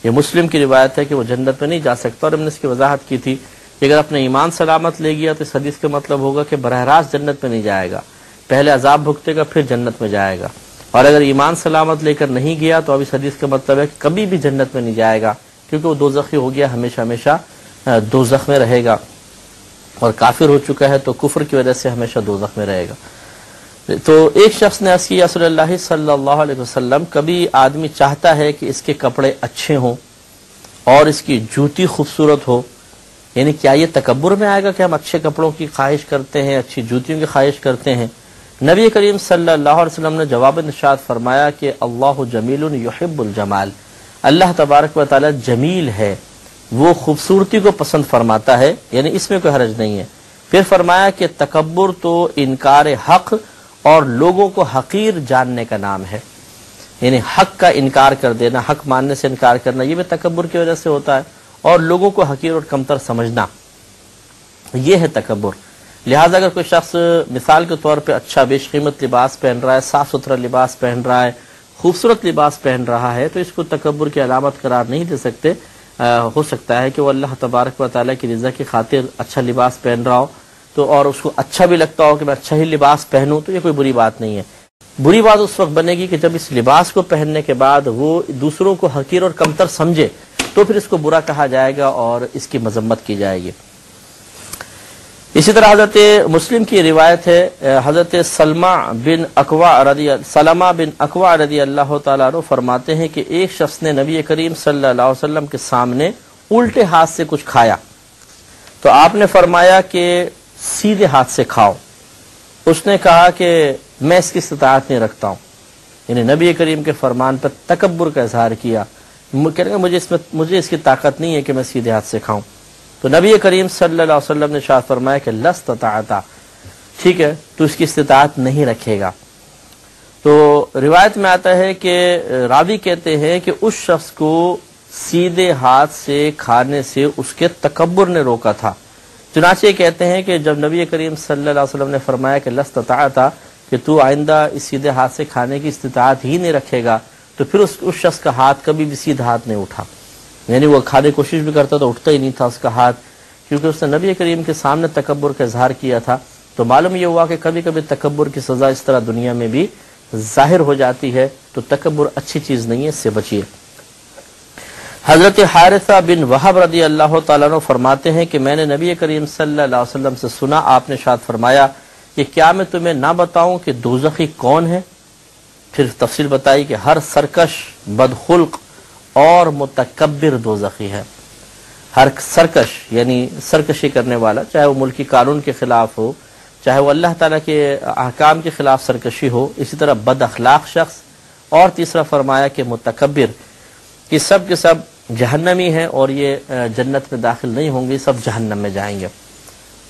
یہ مسلم کی روایت ہے کہ وہ جنت میں نہیں جا سکتا، اور ہم نے اس کی وضاحت کی تھی کہ اگر اپنے ایمان سلامت لے گیا تو اس حدیث کا مطلب ہوگا کہ براہ راست جنت میں نہیں جائے گا، پہلے عذاب بھگتے گا پھر جنت میں جائے گا، اور اگر ایمان سلامت لے کر نہیں گیا تو اب اس حدیث کا مطلب ہے کہ کبھی بھی جنت میں نہیں جائے گا، کیونکہ وہ دوزخی ہو گیا، ہمیشہ ہمیشہ دوزخ میں رہے گا، اور کافر ہو چکا ہے تو کفر کی وجہ سے ہمیشہ دوزخ میں رہے گا۔ تو ایک شخص نے عرض کیا رسول اللہ صلی اللہ علیہ وسلم، کبھی آدمی چاہتا ہے کہ اس کے کپڑے اچھے ہوں اور اس کی جوتی خوبصورت ہو، یعنی کیا یہ تکبر میں آئے گا کہ ہم اچھے کپڑوں کی خواہش کرتے ہیں، اچھی جوتیوں کی خواہش کرتے ہیں؟ نبی کریم صلی اللہ علیہ وسلم نے جواب ارشاد فرمایا کہ اللہ جمیل یحب الجمال، اللہ تبارک و تعالی جمیل ہے، وہ خوبصورتی کو پسند فرماتا ہے، یعنی اس میں کوئی حرج نہیں ہے۔ پھر فرمایا کہ تکبر تو انکار حق اور لوگوں کو حقیر جاننے کا نام ہے، یعنی حق کا انکار کر دینا، حق ماننے سے انکار کرنا، یہ بھی تکبر کی وجہ سے ہوتا ہے، اور لوگوں کو حقیر اور کمتر سمجھنا، یہ ہے تکبر۔ لہٰذا اگر کوئی شخص مثال کے طور پہ اچھا بیش قیمت لباس پہن رہا ہے، صاف ستھرا لباس پہن رہا ہے، خوبصورت لباس پہن رہا ہے، تو اس کو تکبر کی علامت قرار نہیں دے سکتے۔ ہو سکتا ہے کہ وہ اللہ تبارک و تعالیٰ کی رضا کی خاطر اچھا لباس پہن رہا ہو تو، اور اس کو اچھا بھی لگتا ہو کہ میں اچھا ہی لباس پہنوں، تو یہ کوئی بری بات نہیں ہے۔ بری بات اس وقت بنے گی کہ جب اس لباس کو پہننے کے بعد وہ دوسروں کو حقیر اور کمتر سمجھے، تو پھر اس کو برا کہا جائے گا اور اس کی مذمت کی جائے گی۔ اسی طرح حضرت مسلم کی روایت ہے، حضرت سلمہ بن اکوع رضی اللہ تعالیٰ عنہ فرماتے ہیں کہ ایک شخص نے نبی کریم صلی اللہ علیہ وسلم کے سامنے الٹے ہاتھ سے کچھ کھایا، تو آپ نے فرمایا کہ سیدھے ہاتھ سے کھاؤ۔ اس نے کہا کہ میں اس کی استطاعت نہیں رکھتا ہوں، یعنی نبی کریم کے فرمان پر تکبر کا اظہار کیا، کہنے گا مجھے اس کی طاقت نہیں ہے کہ میں سیدھے ہاتھ سے کھاؤں۔ تو نبی کریم صلی اللہ علیہ وسلم نے ارشاد فرمایا کہ لستطعت، ٹھیک ہے تو اس کی استطاعت نہیں رکھے گا۔ تو روایت میں آتا ہے کہ راوی کہتے ہیں کہ اس شخص کو سیدھے ہاتھ سے کھانے سے اس کے تکبر نے روکا تھا، چنانچہ کہتے ہیں کہ جب نبی کریم صلی اللہ علیہ وسلم نے فرمایا کہ لستطعت، کہ تو آئندہ اس سیدھے ہاتھ سے کھانے کی استطاعت ہی نہیں رکھے گا، تو پھر اس شخص کا ہاتھ کبھی بھی سیدھا ہاتھ نہیں اٹھا، یعنی وہ کھانے کی کوشش بھی کرتا تو اٹھتا ہی نہیں تھا اس کا ہاتھ، کیونکہ اس نے نبی کریم کے سامنے تکبر کا اظہار کیا تھا۔ تو معلوم یہ ہوا کہ کبھی کبھی تکبر کی سزا اس طرح دنیا میں بھی ظاہر ہو جاتی ہے، تو تکبر اچھی چیز نہیں ہے، اس سے بچیے۔ حضرت حارثہ بن وہب رضی اللہ تعالیٰ عنہ فرماتے ہیں کہ میں نے نبی کریم صلی اللہ علیہ وسلم سے سنا، آپ نے ارشاد فرمایا کہ کیا میں تمہیں نہ بتاؤں کہ دوزخی کون ہے؟ پھر تفصیل بتائی کہ ہر سرکش، بدخلق اور متکبر دوزخی ہے۔ ہر سرکش یعنی سرکشی کرنے والا، چاہے وہ ملکی قانون کے خلاف ہو، چاہے وہ اللہ تعالیٰ کے احکام کے خلاف سرکشی ہو، اسی طرح بد اخلاق شخص، اور تیسرا فرمایا کہ متکبر، کہ سب کے سب جہنمی ہیں اور یہ جنت میں داخل نہیں ہوں گے، سب جہنم میں جائیں گے۔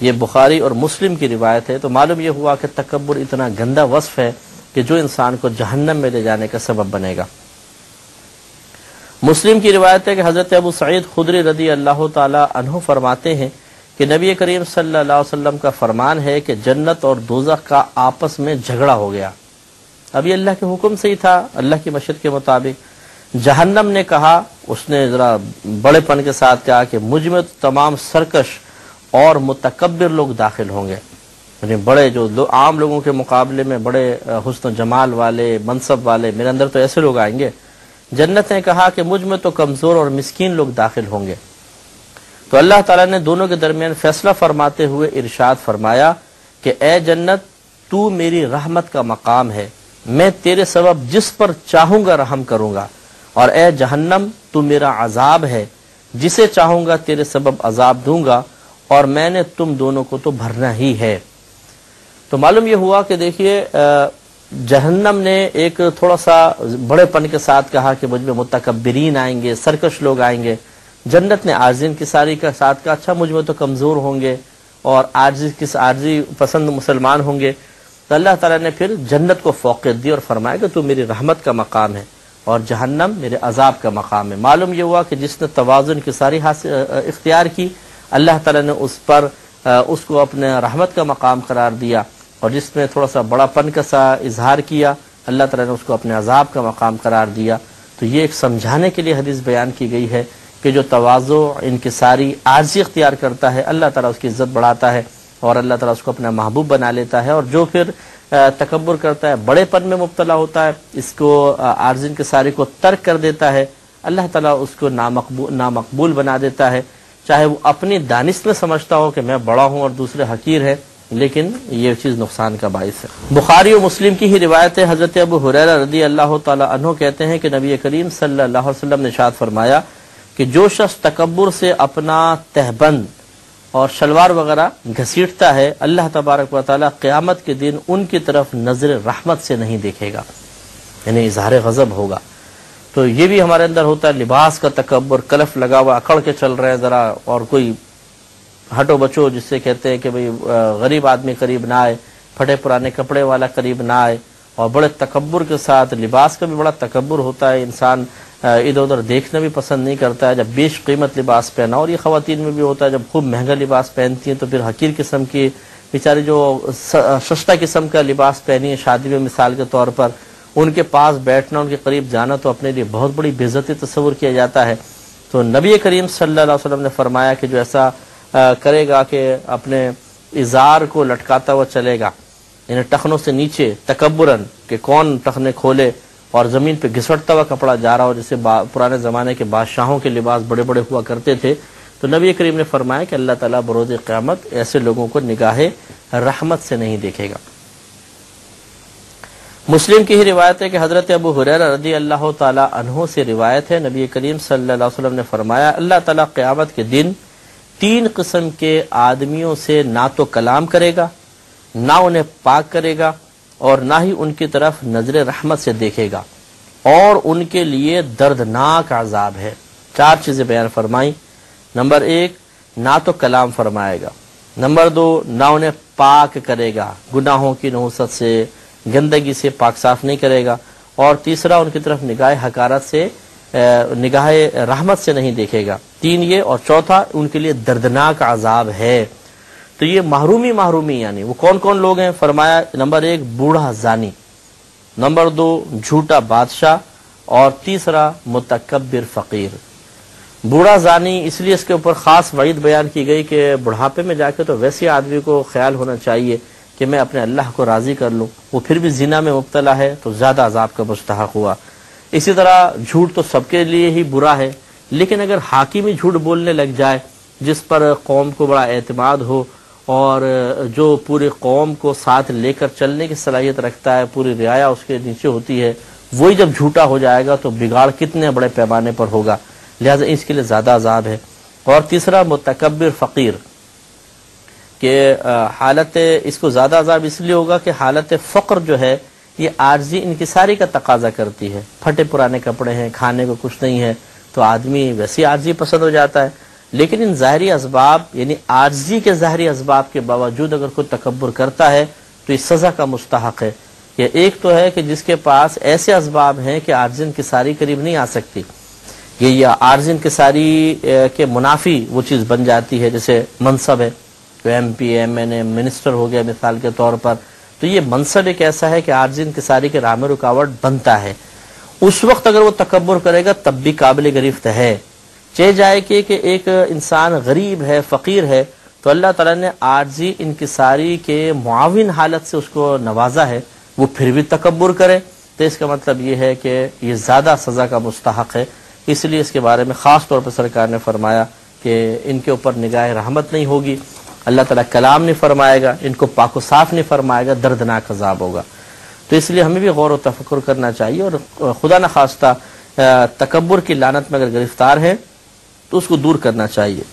یہ بخاری اور مسلم کی روایت ہے۔ تو معلوم یہ ہوا کہ تکبر اتنا گندا وصف ہے کہ جو انسان کو جہنم میں لے جانے کا سبب بنے گا۔ مسلم کی روایت ہے کہ حضرت ابو سعید خدری رضی اللہ تعالی عنہ فرماتے ہیں کہ نبی کریم صلی اللہ علیہ وسلم کا فرمان ہے کہ جنت اور دوزخ کا آپس میں جھگڑا ہو گیا۔ اب یہ اللہ کے حکم سے ہی تھا، اللہ کی مشیت کے مطابق۔ جہنم نے کہا، اس نے ذرا بڑے پن کے ساتھ کہا کہ مجھ میں تمام سرکش اور متکبر لوگ داخل ہوں گے، یعنی بڑے جو عام لوگوں کے مقابلے میں بڑے حسن و جمال والے، منصب والے، میرے اندر تو ایسے لوگ آئیں گے۔ جنت نے کہا کہ مجھ میں تو کمزور اور مسکین لوگ داخل ہوں گے۔ تو اللہ تعالیٰ نے دونوں کے درمیان فیصلہ فرماتے ہوئے ارشاد فرمایا کہ اے جنت، تو میری رحمت کا مقام ہے، میں تیرے سبب جس پر چاہوں گا رحم کروں گا، اور اے جہنم، تو میرا عذاب ہے، جسے چاہوں گا تیرے سبب عذاب دوں گا، اور میں نے تم دونوں کو تو بھرنا ہی ہے۔ تو معلوم یہ ہوا کہ دیکھیے جہنم نے ایک تھوڑا سا بڑے پن کے ساتھ کہا کہ مجھ میں متکبرین آئیں گے، سرکش لوگ آئیں گے۔ جنت نے عاجزین کی ساری کا ساتھ کہا اچھا مجھ میں تو کمزور ہوں گے اور عاجزی پسند مسلمان ہوں گے۔ تو اللہ تعالیٰ نے پھر جنت کو فوقیت دی اور فرمایا کہ تو میری رحمت کا مقام ہے اور جہنم میرے عذاب کا مقام ہے۔ معلوم یہ ہوا کہ جس نے توازن کی ساری اختیار کی، اللہ تعالیٰ نے اس کو اپنے رحمت کا مقام قرار دیا، اور جس میں تھوڑا سا بڑا پن کا سا اظہار کیا، اللہ تعالیٰ نے اس کو اپنے عذاب کا مقام قرار دیا۔ تو یہ ایک سمجھانے کے لیے حدیث بیان کی گئی ہے کہ جو تواضع، انکساری، عاجزی اختیار کرتا ہے اللہ تعالیٰ اس کی عزت بڑھاتا ہے اور اللہ تعالیٰ اس کو اپنا محبوب بنا لیتا ہے، اور جو پھر تکبر کرتا ہے، بڑے پن میں مبتلا ہوتا ہے، اس کو عاجزی انکساری کو ترک کر دیتا ہے، اللہ تعالیٰ اس کو نامقبول بنا دیتا ہے، چاہے وہ اپنی دانش میں سمجھتا ہو کہ میں بڑا ہوں اور دوسرے حقیر ہیں، لیکن یہ چیز نقصان کا باعث ہے۔ بخاری و مسلم کی ہی روایت ہے، حضرت ابو ہریرہ رضی اللہ تعالی عنہ کہتے ہیں کہ نبی کریم صلی اللہ علیہ وسلم نے ارشاد فرمایا کہ جو شخص تکبر سے اپنا تہبند اور شلوار وغیرہ گھسیٹتا ہے، اللہ تبارک و تعالی قیامت کے دن ان کی طرف نظر رحمت سے نہیں دیکھے گا، یعنی اظہار غضب ہوگا۔ تو یہ بھی ہمارے اندر ہوتا ہے، لباس کا تکبر، کلف لگا ہوا، اکڑ کے چل رہے ہیں ذرا، اور کوئی ہٹو بچو جس سے کہتے ہیں کہ بھئی غریب آدمی قریب نہ آئے، پھٹے پرانے کپڑے والا قریب نہ آئے، اور بڑے تکبر کے ساتھ لباس کا بھی بڑا تکبر ہوتا ہے، انسان ادھر ادھر دیکھنا بھی پسند نہیں کرتا ہے جب بیش قیمت لباس پہنا، اور یہ خواتین میں بھی ہوتا ہے جب خوب مہنگا لباس پہنتی ہیں تو پھر حقیر قسم کی بیچاری جو سستا قسم کا لباس پہنی ہے شادی میں مثال کے طور پر، ان کے پاس بیٹھنا، ان کے قریب جانا تو اپنے لیے بہت بڑی بے عزتی تصور کیا جاتا ہے۔ تو نبی کریم صلی اللہ علیہ وسلم نے فرمایا کہ جو ایسا کرے گا کہ اپنے ازار کو لٹکاتا ہوا چلے گا، یعنی ٹخنوں سے نیچے تکبرن کہ کون ٹخنے کھولے، اور زمین پہ گھسٹتا ہوا کپڑا جا رہا ہو، جیسے پرانے زمانے کے بادشاہوں کے لباس بڑے بڑے ہوا کرتے تھے، تو نبی کریم نے فرمایا کہ اللہ تعالیٰ بروز قیامت ایسے لوگوں کو نگاہ رحمت سے نہیں دیکھے گا۔ مسلم کی ہی روایت ہے کہ حضرت ابو ہریرہ رضی اللہ تعالی عنہ سے روایت ہے، نبی کریم صلی اللہ علیہ وسلم نے فرمایا اللہ تعالیٰ قیامت کے دن 3 قسم کے آدمیوں سے نہ تو کلام کرے گا، نہ انہیں پاک کرے گا، اور نہ ہی ان کی طرف نظر رحمت سے دیکھے گا، اور ان کے لیے دردناک عذاب ہے۔ 4 چیزیں بیان فرمائیں۔ نمبر 1 نہ تو کلام فرمائے گا، نمبر 2 نہ انہیں پاک کرے گا، گناہوں کی نحوست سے، گندگی سے پاک صاف نہیں کرے گا، اور تیسرا ان کی طرف نگاہ حقارت سے، نگاہ رحمت سے نہیں دیکھے گا۔ 3 یہ، اور چوتھا ان کے لیے دردناک عذاب ہے۔ تو یہ محرومی یعنی وہ کون کون لوگ ہیں؟ فرمایا نمبر 1 بوڑھا زانی، نمبر 2 جھوٹا بادشاہ، اور تیسرا متکبر فقیر۔ بوڑھا زانی اس لیے اس کے اوپر خاص وعید بیان کی گئی کہ بڑھاپے میں جا کے تو ویسے آدمی کو خیال ہونا چاہیے کہ میں اپنے اللہ کو راضی کر لوں، وہ پھر بھی زنا میں مبتلا ہے تو زیادہ عذاب کا مستحق ہوا۔ اسی طرح جھوٹ تو سب کے لیے ہی برا ہے، لیکن اگر حاکم ہی جھوٹ بولنے لگ جائے جس پر قوم کو بڑا اعتماد ہو، اور جو پوری قوم کو ساتھ لے کر چلنے کی صلاحیت رکھتا ہے، پوری رعایا اس کے نیچے ہوتی ہے، وہی جب جھوٹا ہو جائے گا تو بگاڑ کتنے بڑے پیمانے پر ہوگا، لہذا اس کے لیے زیادہ عذاب ہے۔ اور تیسرا متکبر فقیر، کہ حالت اس کو زیادہ عذاب اس لیے ہوگا کہ حالت فقر جو ہے یہ عاجزی انکساری کا تقاضا کرتی ہے، پھٹے پرانے کپڑے ہیں، کھانے کو کچھ نہیں ہے، تو آدمی ویسی عاجزی پسند ہو جاتا ہے، لیکن ان ظاہری اسباب یعنی عاجزی کے ظاہری اسباب کے باوجود اگر کوئی تکبر کرتا ہے تو اس سزا کا مستحق ہے۔ یہ ایک تو ہے کہ جس کے پاس ایسے اسباب ہیں کہ عاجز انکساری قریب نہیں آ سکتی، یہ عاجز انکساری کے منافی وہ چیز بن جاتی ہے، جیسے منصب ہے، تو M P M N a minister ہو گیا مثال کے طور پر، تو یہ منصب ایک ایسا ہے کہ عاجز انکساری کے راہ میں رکاوٹ بنتا ہے۔ اس وقت اگر وہ تکبر کرے گا تب بھی قابل گرفت ہے، چہ جائے کہ ایک انسان غریب ہے، فقیر ہے، تو اللہ تعالیٰ نے عاجزی انکساری کے معاون حالت سے اس کو نوازا ہے، وہ پھر بھی تکبر کرے تو اس کا مطلب یہ ہے کہ یہ زیادہ سزا کا مستحق ہے۔ اس لیے اس کے بارے میں خاص طور پر سرکار نے فرمایا کہ ان کے اوپر نگاہ رحمت نہیں ہوگی، اللہ تعالیٰ کلام نہیں فرمائے گا، ان کو پاک و صاف نہیں فرمائے گا، دردناک عذاب ہوگا۔ تو اس لیے ہمیں بھی غور و تفکر کرنا چاہیے، اور خدا نخواستہ تکبر کی لعنت میں اگر گرفتار ہے تو اس کو دور کرنا چاہیے۔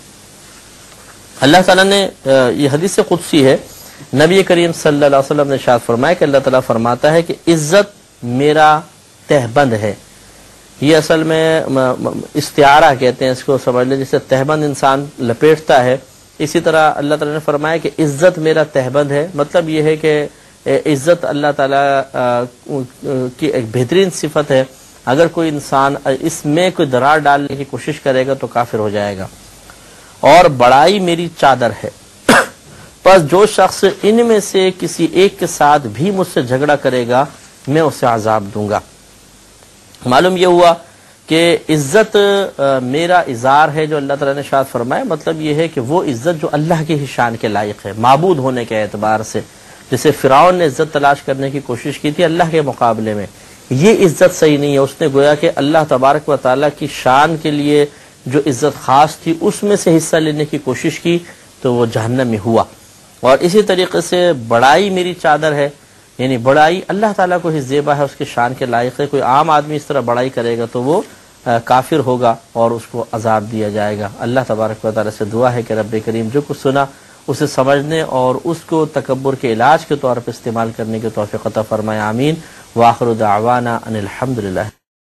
اللہ تعالیٰ نے یہ حدیث قدسی ہے، نبی کریم صلی اللہ علیہ وسلم نے ارشاد فرمایا کہ اللہ تعالیٰ فرماتا ہے کہ عزت میرا تہبند ہے۔ یہ اصل میں استعارہ کہتے ہیں اس کو، سمجھ لیں جسے تہبند انسان لپیٹتا ہے، اسی طرح اللہ تعالیٰ نے فرمایا کہ عزت میرا تہبند ہے، مطلب یہ ہے کہ عزت اللہ تعالیٰ کی ایک بہترین صفت ہے، اگر کوئی انسان اس میں کوئی درار ڈالنے کی کوشش کرے گا تو کافر ہو جائے گا۔ اور بڑائی میری چادر ہے، پس جو شخص ان میں سے کسی ایک کے ساتھ بھی مجھ سے جھگڑا کرے گا میں اسے عذاب دوں گا۔ معلوم یہ ہوا کہ عزت میرا اظہار ہے جو اللہ تعالیٰ نے ارشاد فرمایا، مطلب یہ ہے کہ وہ عزت جو اللہ کی ہی شان کے لائق ہے معبود ہونے کے اعتبار سے. جسے فرعون نے عزت تلاش کرنے کی کوشش کی تھی اللہ کے مقابلے میں، یہ عزت صحیح نہیں ہے. اس نے گویا کہ اللہ تبارک و تعالیٰ کی شان کے لیے جو عزت خاص تھی اس میں سے حصہ لینے کی کوشش کی تو وہ جہنم میں ہوا. اور اسی طریقے سے بڑائی میری چادر ہے، یعنی بڑائی اللہ تعالیٰ کو ہی زیبا ہے، اس کی شان کے لائق ہے. کوئی عام آدمی اس طرح بڑائی کرے گا تو وہ کافر ہوگا اور اس کو عذاب دیا جائے گا. اللہ تبارک و تعالیٰ سے دعا ہے کہ رب کریم جو کچھ سنا اسے سمجھنے اور اس کو تکبر کے علاج کے طور پر استعمال کرنے کی توفیق عطا فرمائے. آمین. وآخر دعوانا ان الحمدللہ.